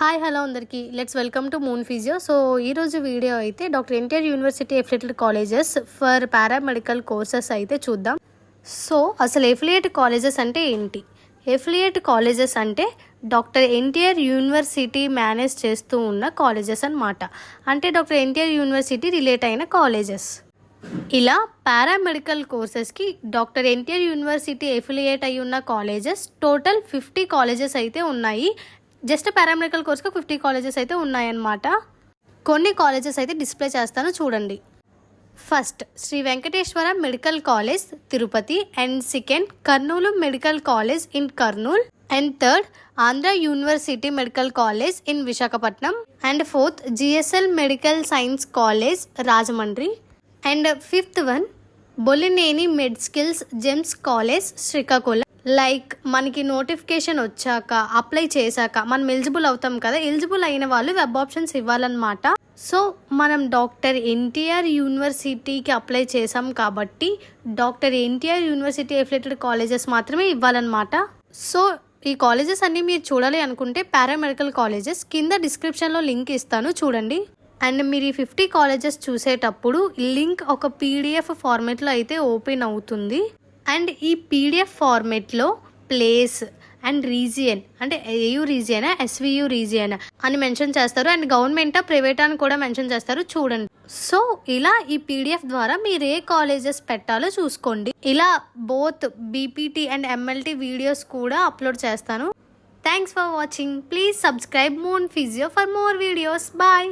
Hi hello అందరికీ let's welcome to moon physio. So ఈరోజు video అయితే doctor NTR university affiliated colleges for paramedical courses అయితే చూద్దాం. So అసలు ఎఫిలియేట్ కాలేజెస్ అంటే ఏంటి? ఎఫిలియేట్ కాలేజెస్ అంటే డాక్టర్ ఎన్టీఆర్ యూనివర్సిటీ మేనేజ్ చేస్తూ ఉన్న కాలేజెస్ అన్నమాట. అంటే డాక్టర్ ఎన్టీఆర్ యూనివర్సిటీ రిలేట్ అయిన కాలేజెస్. ఇలా పారామెడికల్ కోర్సెస్కి డాక్టర్ ఎన్టీఆర్ యూనివర్సిటీ ఎఫిలియేట్ అయి ఉన్న కాలేజెస్ టోటల్ 50 కాలేజెస్ అయితే ఉన్నాయి. జస్ట్ పారామెడికల్ కోర్స్కి 50 కాలేజెస్ అయితే ఉన్నాయన్నమాట. కొన్ని కాలేజెస్ అయితే డిస్ప్లే చేస్తాను చూడండి. First Sri Venkateswara medical college Tirupati, and second Kurnool medical college in Kurnool, and third Andhra university medical college in Visakhapatnam, and fourth GSL medical science college Rajahmundry, and fifth one Bollineni med skills GEMS college Srikakulam. Like మనకి notification వచ్చాక apply చేశాక మనం eligible అవుతాం కదా, eligible అయిన వాళ్ళు web options ఇవ్వాలన్నమాట. So మనం డాక్టర్ ఎన్టీఆర్ యూనివర్సిటీకి అప్లై చేసాం కాబట్టి doctor NTR university affiliated colleges మాత్రమే ఇవ్వాలన్నమాట. సో ఈ కాలేజెస్ అన్నీ మీరు చూడాలి అనుకుంటే పారామెడికల్ కాలేజెస్ కింద డిస్క్రిప్షన్లో లింక్ ఇస్తాను చూడండి. అండ్ మీరు ఈ 50 కాలేజెస్ చూసేటప్పుడు లింక్ ఒక పీడిఎఫ్ ఫార్మేట్లో అయితే ఓపెన్ అవుతుంది. అండ్ ఈ పీడిఎఫ్ ఫార్మేట్లో ప్లేస్ అండ్ రీజియన్ అంటే ఏయూ రీజియనా ఎస్వియు రీజియన్ అని మెన్షన్ చేస్తారు. అండ్ గవర్నమెంటా ప్రైవేటా అని కూడా మెన్షన్ చేస్తారు చూడండి. సో ఇలా ఈ పీడిఎఫ్ ద్వారా మీరు ఏ కాలేజెస్ పెట్టాలో చూసుకోండి. ఇలా both BPT and MLT videos కూడా అప్లోడ్ చేస్తాను. Thanks for watching. Please subscribe Moon physio for more videos. Bye.